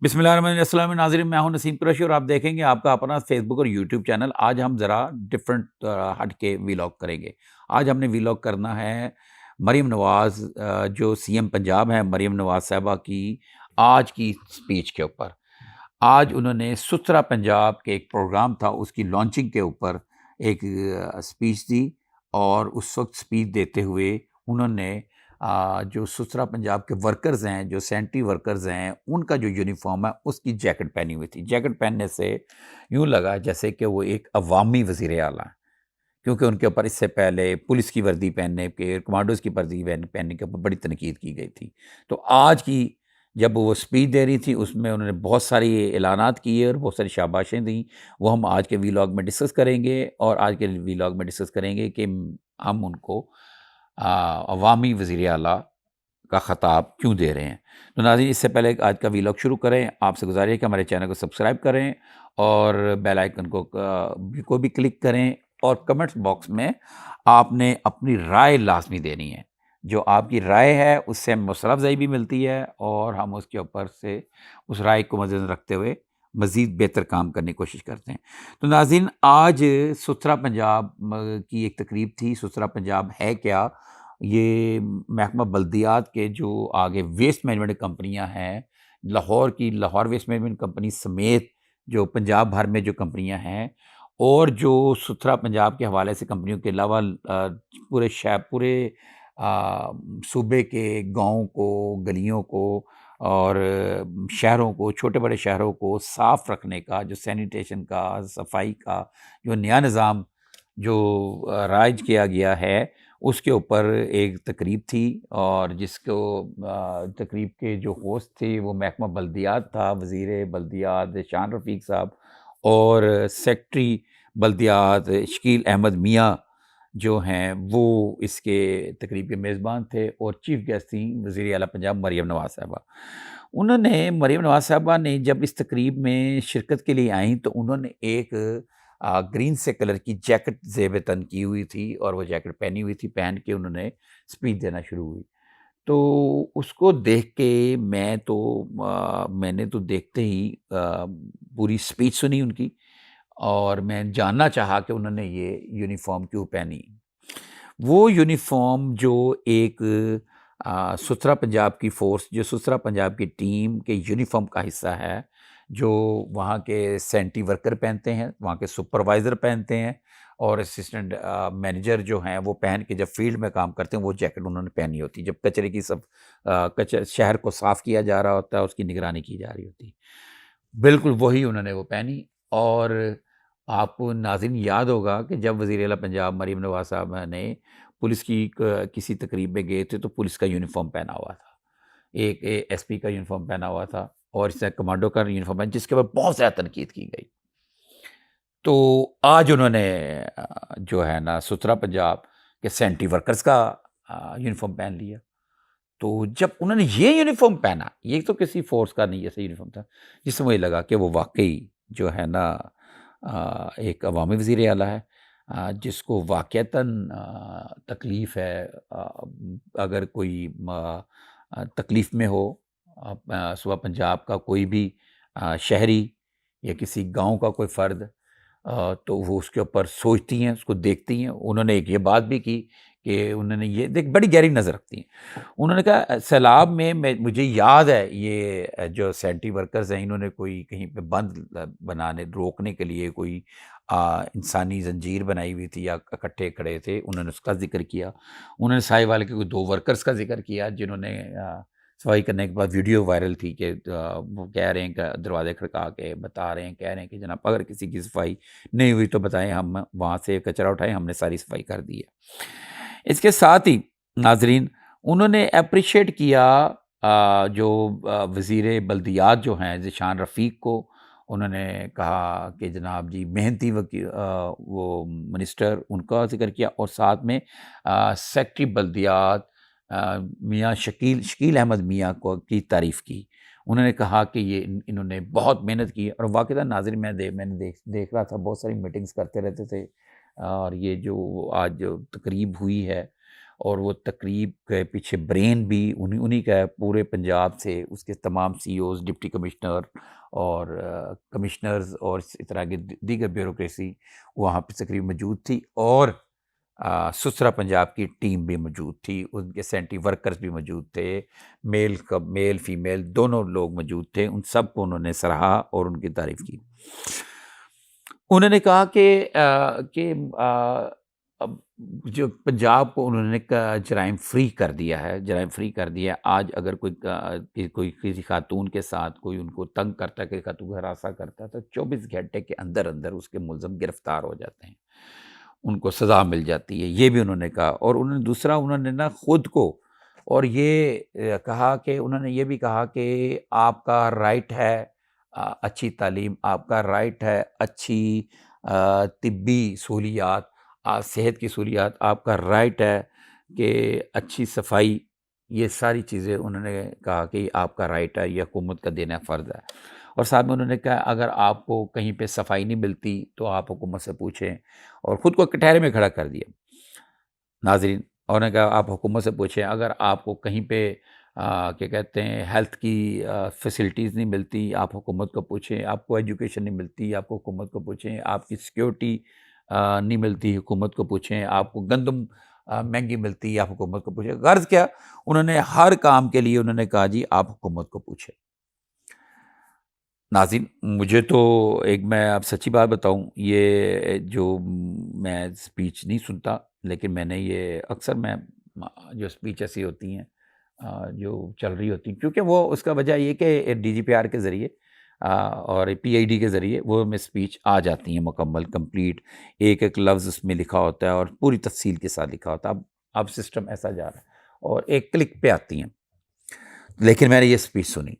بسم اللہ الرحمن الرحیم ناظرین، میں ہوں نسیم قریشی اور آپ دیکھیں گے آپ کا اپنا فیس بک اور یوٹیوب چینل۔ آج ہم ذرا ڈفرینٹ ہٹ کے ویلاگ کریں گے۔ آج ہم نے ویلاگ کرنا ہے مریم نواز، جو سی ایم پنجاب ہیں، مریم نواز صاحبہ کی آج کی اسپیچ کے اوپر۔ آج انہوں نے ستھرا پنجاب کے ایک پروگرام تھا، اس کی لانچنگ کے اوپر ایک اسپیچ دی، اور اس وقت اسپیچ دیتے ہوئے انہوں نے جو ستھرا پنجاب کے ورکرز ہیں، جو سینٹری ورکرز ہیں، ان کا جو یونیفارم ہے اس کی جیکٹ پہنی ہوئی تھی۔ جیکٹ پہننے سے یوں لگا جیسے کہ وہ ایک عوامی وزیر اعلیٰ ہیں، کیونکہ ان کے اوپر اس سے پہلے پولیس کی وردی پہننے کے، کمانڈوز کی وردی پہننے کے اوپر بڑی تنقید کی گئی تھی۔ تو آج کی جب وہ اسپیچ دے رہی تھی، اس میں انہوں نے بہت ساری اعلانات کیے اور بہت ساری شاباشیں دیں، وہ ہم آج کے ویلاگ میں ڈسکس کریں گے، اور آج کے ویلاگ میں ڈسکس کریں گے کہ ہم ان کو عوامی وزیر اعلیٰ کا خطاب کیوں دے رہے ہیں۔ تو ناظرین، اس سے پہلے آج کا ویلاگ شروع کریں، آپ سے گزارش ہے کہ ہمارے چینل کو سبسکرائب کریں اور بیل آئیکن کو بھی کلک کریں، اور کمنٹس باکس میں آپ نے اپنی رائے لازمی دینی ہے۔ جو آپ کی رائے ہے اس سے ہمیں حوصلہ افزائی بھی ملتی ہے، اور ہم اس کے اوپر سے اس رائے کو مد نظر رکھتے ہوئے مزید بہتر کام کرنے کی کوشش کرتے ہیں۔ تو ناظرین، آج ستھرا پنجاب کی ایک تقریب تھی۔ ستھرا پنجاب ہے کیا؟ یہ محکمہ بلدیات کے جو آگے ویسٹ مینجمنٹ کمپنیاں ہیں، لاہور کی لاہور ویسٹ مینجمنٹ کمپنی سمیت جو پنجاب بھر میں جو کمپنیاں ہیں، اور جو ستھرا پنجاب کے حوالے سے کمپنیوں کے علاوہ پورے صوبے کے گاؤں کو، گلیوں کو، اور شہروں کو، چھوٹے بڑے شہروں کو صاف رکھنے کا، جو سینیٹیشن کا، صفائی کا جو نیا نظام جو رائج کیا گیا ہے، اس کے اوپر ایک تقریب تھی، اور جس کو تقریب کے جو ہوسٹ تھے وہ محکمہ بلدیات تھا، وزیر بلدیات شان رفیق صاحب، اور سیکٹری بلدیات شکیل احمد میاں جو ہیں، وہ اس کے تقریب کے میزبان تھے، اور چیف گیسٹ تھیں وزیر اعلیٰ پنجاب مریم نواز صاحبہ۔ مریم نواز صاحبہ نے جب اس تقریب میں شرکت کے لیے آئیں تو انہوں نے ایک گرین سے کلر کی جیکٹ زیب تن کی ہوئی تھی، اور وہ جیکٹ پہنی ہوئی تھی، پہن کے انہوں نے اسپیچ دینا شروع ہوئی۔ تو اس کو دیکھ کے میں نے تو دیکھتے ہی پوری اسپیچ سنی ان کی، اور میں جاننا چاہا کہ انہوں نے یہ یونیفارم کیوں پہنی۔ وہ یونیفارم جو ایک ستھرا پنجاب کی فورس، جو ستھرا پنجاب کی ٹیم کے یونیفارم کا حصہ ہے، جو وہاں کے سینٹری ورکر پہنتے ہیں، وہاں کے سپروائزر پہنتے ہیں، اور اسسٹنٹ مینیجر جو ہیں وہ پہن کے جب فیلڈ میں کام کرتے ہیں وہ جیکٹ انہوں نے پہنی ہوتی ہے، جب کچرے کی شہر کو صاف کیا جا رہا ہوتا ہے، اس کی نگرانی کی جا رہی ہوتی ہے، بالکل وہی انہوں نے وہ پہنی۔ اور آپ کو ناظرین یاد ہوگا کہ جب وزیر اعلیٰ پنجاب مریم نواز صاحب نے پولیس کی کسی تقریب میں گئے تھے تو پولیس کا یونیفارم پہنا ہوا تھا، ایک ایس پی کا یونیفارم پہنا ہوا تھا، اور اس طرح کمانڈو کا یونیفارم پہنا، جس کے اوپر بہت زیادہ تنقید کی گئی۔ تو آج انہوں نے جو ہے نا ستھرا پنجاب کے سینٹری ورکرز کا یونیفارم پہن لیا۔ تو جب انہوں نے یہ یونیفارم پہنا، یہ تو کسی فورس کا نہیں ایسا یونیفارم تھا، جس سے مجھے لگا کہ وہ واقعی جو ہے نا ایک عوامی وزیر اعلیٰ ہے، جس کو واقعتاً تکلیف ہے۔ اگر کوئی تکلیف میں ہو، صوبہ پنجاب کا کوئی بھی شہری یا کسی گاؤں کا کوئی فرد، تو وہ اس کے اوپر سوچتی ہیں، اس کو دیکھتی ہیں۔ انہوں نے ایک یہ بات بھی کی کہ انہوں نے یہ بڑی گہری نظر رکھتی ہیں۔ انہوں نے کہا سیلاب میں مجھے یاد ہے یہ جو سینٹری ورکرز ہیں، انہوں نے کوئی کہیں پہ بند روکنے کے لیے کوئی انسانی زنجیر بنائی ہوئی تھی یا اکٹھے کھڑے تھے، انہوں نے اس کا ذکر کیا۔ انہوں نے سائے والے کے کوئی 2 ورکرز کا ذکر کیا جنہوں نے صفائی کرنے کے بعد ویڈیو وائرل تھی کہ وہ کہہ رہے ہیں کہ دروازے کھڑکا کے بتا رہے ہیں، کہہ رہے ہیں کہ جناب اگر کسی کی صفائی نہیں ہوئی تو بتائیں، ہم وہاں سے کچرا اٹھائیں، ہم نے ساری صفائی کر دی ہے۔ اس کے ساتھ ہی ناظرین، انہوں نے اپریشیٹ کیا جو وزیر بلدیات جو ہیں ذیشان رفیق کو۔ انہوں نے کہا کہ جناب جی محنتی وہ منسٹر، ان کا ذکر کیا، اور ساتھ میں سیکٹری بلدیات میاں شکیل احمد میاں کی تعریف کی۔ انہوں نے کہا کہ یہ انہوں نے بہت محنت کی، اور واقعی ناظرین میں نے دیکھ رہا تھا، بہت ساری میٹنگز کرتے رہتے تھے، اور یہ جو آج جو تقریب ہوئی ہے اور وہ تقریب کے پیچھے برین بھی انہی کا ہے، پورے پنجاب سے اس کے تمام سی اوز، ڈپٹی کمشنر اور کمشنرز اور اسی طرح کی دیگر بیوروکریسی وہاں پہ تقریب موجود تھی، اور سسرا پنجاب کی ٹیم بھی موجود تھی، ان کے سینٹری ورکرز بھی موجود تھے، میل فیمیل دونوں لوگ موجود تھے، ان سب کو انہوں نے سراہا اور ان کی تعریف کی۔ انہوں نے کہا کہ اب جو پنجاب کو انہوں نے جرائم فری کر دیا ہے، جرائم فری کر دیا ہے۔ آج اگر کوئی کسی خاتون کے ساتھ کوئی ان کو تنگ کرتا ہے، کہ خاتون کو ہراساں کرتا ہے، تو 24 گھنٹے کے اندر اندر اس کے ملزم گرفتار ہو جاتے ہیں، ان کو سزا مل جاتی ہے، یہ بھی انہوں نے کہا۔ اور دوسرا انہوں نے نا خود کو، اور یہ کہا کہ انہوں نے یہ بھی کہا کہ آپ کا رائٹ ہے اچھی تعلیم، آپ کا رائٹ ہے اچھی طبی سہولیات، صحت کی سہولیات، آپ کا رائٹ ہے کہ اچھی صفائی، یہ ساری چیزیں انہوں نے کہا کہ آپ کا رائٹ ہے، یہ حکومت کا دینا فرض ہے۔ اور ساتھ میں انہوں نے کہا اگر آپ کو کہیں پہ صفائی نہیں ملتی تو آپ حکومت سے پوچھیں، اور خود کو کٹہرے میں کھڑا کر دیا ناظرین۔ اور نے کہا آپ حکومت سے پوچھیں اگر آپ کو کہیں پہ کیا کہتے ہیں ہیلتھ کی فیسلٹیز نہیں ملتی، آپ حکومت کو پوچھیں، آپ کو ایجوکیشن نہیں ملتی، آپ کو حکومت کو پوچھیں، آپ کی سیکیورٹی نہیں ملتی، حکومت کو پوچھیں، آپ کو گندم مہنگی ملتی، آپ حکومت کو پوچھیں۔ غرض کیا، انہوں نے ہر کام کے لیے انہوں نے کہا جی آپ حکومت کو پوچھیں۔ ناظرین، مجھے تو میں اب سچی بات بتاؤں، یہ جو میں اسپیچ نہیں سنتا، لیکن میں نے یہ اکثر میں جو اسپیچ ایسی ہوتی ہیں جو چل رہی ہوتی ہیں، کیونکہ وہ اس کا وجہ یہ کہ ڈی جی پی آر کے ذریعے اور پی آئی ڈی کے ذریعے وہ میں اسپیچ آ جاتی ہیں مکمل کمپلیٹ، ایک ایک لفظ اس میں لکھا ہوتا ہے اور پوری تفصیل کے ساتھ لکھا ہوتا ہے۔ اب سسٹم ایسا جا رہا ہے اور ایک کلک پہ آتی ہیں، لیکن میں نے یہ اسپیچ سنی،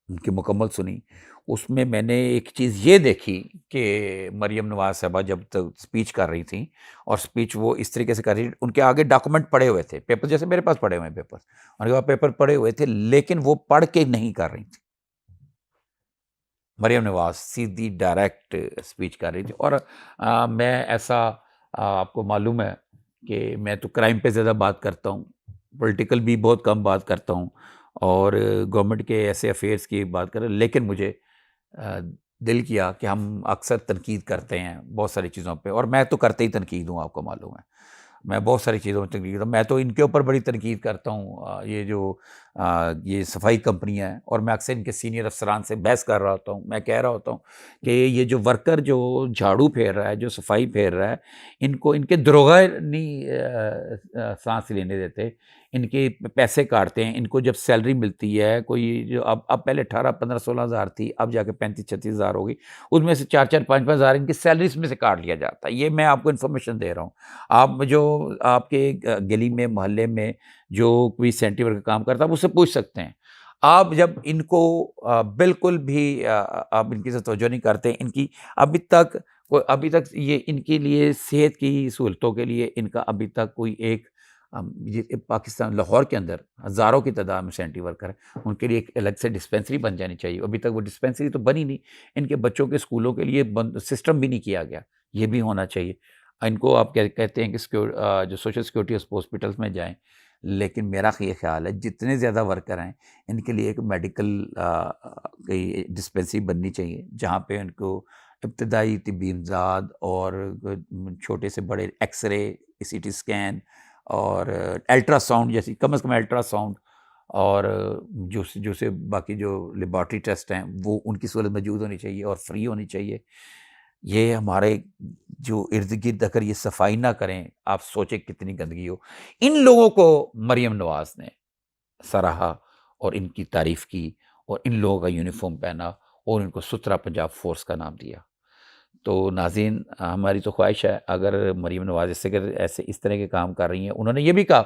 ان کی مکمل سنی۔ اس میں نے ایک چیز یہ دیکھی کہ مریم نواز صاحبہ جب تک اسپیچ کر رہی تھیں، اور اسپیچ وہ اس طریقے سے کر رہی، ان کے آگے ڈاکومنٹ پڑے ہوئے تھے، پیپر جیسے میرے پاس پڑے ہوئے ہیں پیپر، ان کے پاس پیپر پڑے ہوئے تھے، لیکن وہ پڑھ کے نہیں کر رہی تھی۔ مریم نواز سیدھی ڈائریکٹ اسپیچ کر رہی تھی۔ اور میں ایسا آپ کو معلوم ہے کہ میں تو کرائم پہ زیادہ بات کرتا ہوں، پولیٹیکل بھی بہت کم بات کرتا ہوں، اور گورنمنٹ کے ایسے افیئرس کی بات کریں، لیکن مجھے دل کیا کہ ہم اکثر تنقید کرتے ہیں بہت ساری چیزوں پہ، اور میں تو کرتے ہی تنقید ہوں، آپ کو معلوم ہے میں بہت ساری چیزوں میں تنقید کرتا ہوں۔ میں تو ان کے اوپر بڑی تنقید کرتا ہوں، یہ جو یہ صفائی کمپنیاں ہیں، اور میں اکثر ان کے سینئر افسران سے بحث کر رہا ہوتا ہوں، میں کہہ رہا ہوتا ہوں کہ یہ جو ورکر جو جھاڑو پھیر رہا ہے، جو صفائی پھیر رہا ہے، ان کے دروغہ نہیں سانس لینے دیتے، ان کے پیسے کاٹتے ہیں، ان کو جب سیلری ملتی ہے کوئی جو اب پہلے 18-15-16 ہزار تھی، اب جا کے 35-36 ہزار ہوگی، اس میں سے 4-4-5-5 ہزار ان کی سیلریز میں سے کاٹ لیا جاتا ہے۔ یہ میں آپ کو انفارمیشن دے رہا ہوں۔ آپ جو آپ کے گلی میں محلے میں جو کوئی سینٹری ورک کا کام کرتا ہے آپ اس سے پوچھ سکتے ہیں۔ آپ جب ان کو بالکل بھی آپ ان کی توجہ نہیں کرتے، ان کی ابھی تک یہ ان کے لیے صحت کی سہولتوں کے لیے ان کا ابھی تک کوئی ایک یہ پاکستان لاہور کے اندر ہزاروں کی تعداد میں سینٹری ورکر ہیں، ان کے لیے ایک الگ سے ڈسپینسری بن جانی چاہیے۔ ابھی تک وہ ڈسپینسری تو بنی نہیں، ان کے بچوں کے اسکولوں کے لیے سسٹم بھی نہیں کیا گیا، یہ بھی ہونا چاہیے۔ ان کو آپ کہتے ہیں کہ جو سوشل سیکورٹی ہاسپٹلس میں جائیں، لیکن میرا یہ خیال ہے جتنے زیادہ ورکر ہیں ان کے لیے ایک میڈیکل کی ڈسپینسری بننی چاہیے، جہاں پہ ان کو ابتدائی طبی امداد اور چھوٹے سے بڑے X ray, C T scan اور الٹرا ساؤنڈ جیسی، کم از کم الٹرا ساؤنڈ، اور جو سے باقی جو لیبارٹری ٹیسٹ ہیں وہ ان کی سہولت موجود ہونی چاہیے اور فری ہونی چاہیے۔ یہ ہمارے جو ارد گرد اگر یہ صفائی نہ کریں، آپ سوچیں کتنی گندگی ہو۔ ان لوگوں کو مریم نواز نے سراہا اور ان کی تعریف کی، اور ان لوگوں کا یونیفارم پہنا اور ان کو ستھرا پنجاب فورس کا نام دیا۔ تو ناظرین، ہماری تو خواہش ہے اگر مریم نواز اس طرح کے کام کر رہی ہیں، انہوں نے یہ بھی کہا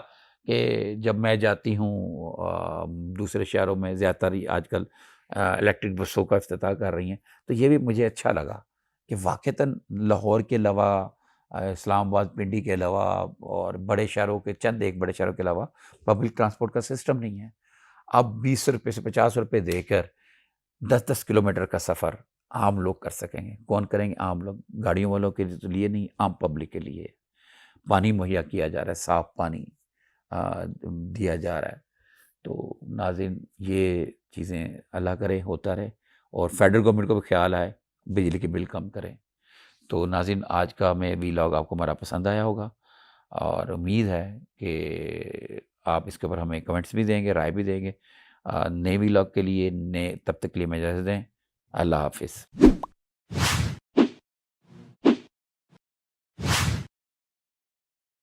کہ جب میں جاتی ہوں دوسرے شہروں میں، زیادہ تر آج کل الیکٹرک بسوں کا افتتاح کر رہی ہیں، تو یہ بھی مجھے اچھا لگا کہ واقعتاً لاہور کے علاوہ، اسلام آباد، پنڈی کے علاوہ، اور بڑے شہروں کے ایک بڑے شہروں کے علاوہ پبلک ٹرانسپورٹ کا سسٹم نہیں ہے۔ اب 20 روپے سے 50 روپے دے کر 10-10 کلومیٹر کا سفر عام لوگ کر سکیں گے۔ کون کریں گے؟ عام لوگ، گاڑیوں والوں کے لیے نہیں، عام پبلک کے لیے۔ پانی مہیا کیا جا رہا ہے، صاف پانی، دیا جا رہا ہے۔ تو ناظرین یہ چیزیں اللہ کرے ہوتا رہے، اور فیڈرل گورنمنٹ کو بھی خیال آئے بجلی کے بل کم کریں۔ تو ناظرین آج کا میں وی لاگ آپ کو ہمارا پسند آیا ہوگا، اور امید ہے کہ آپ اس کے اوپر ہمیں کمنٹس بھی دیں گے، رائے بھی دیں گے۔ نئے وی لاگ کے لیے تب تک کے لیے میں اجازت دیں۔ اللہ حافظ۔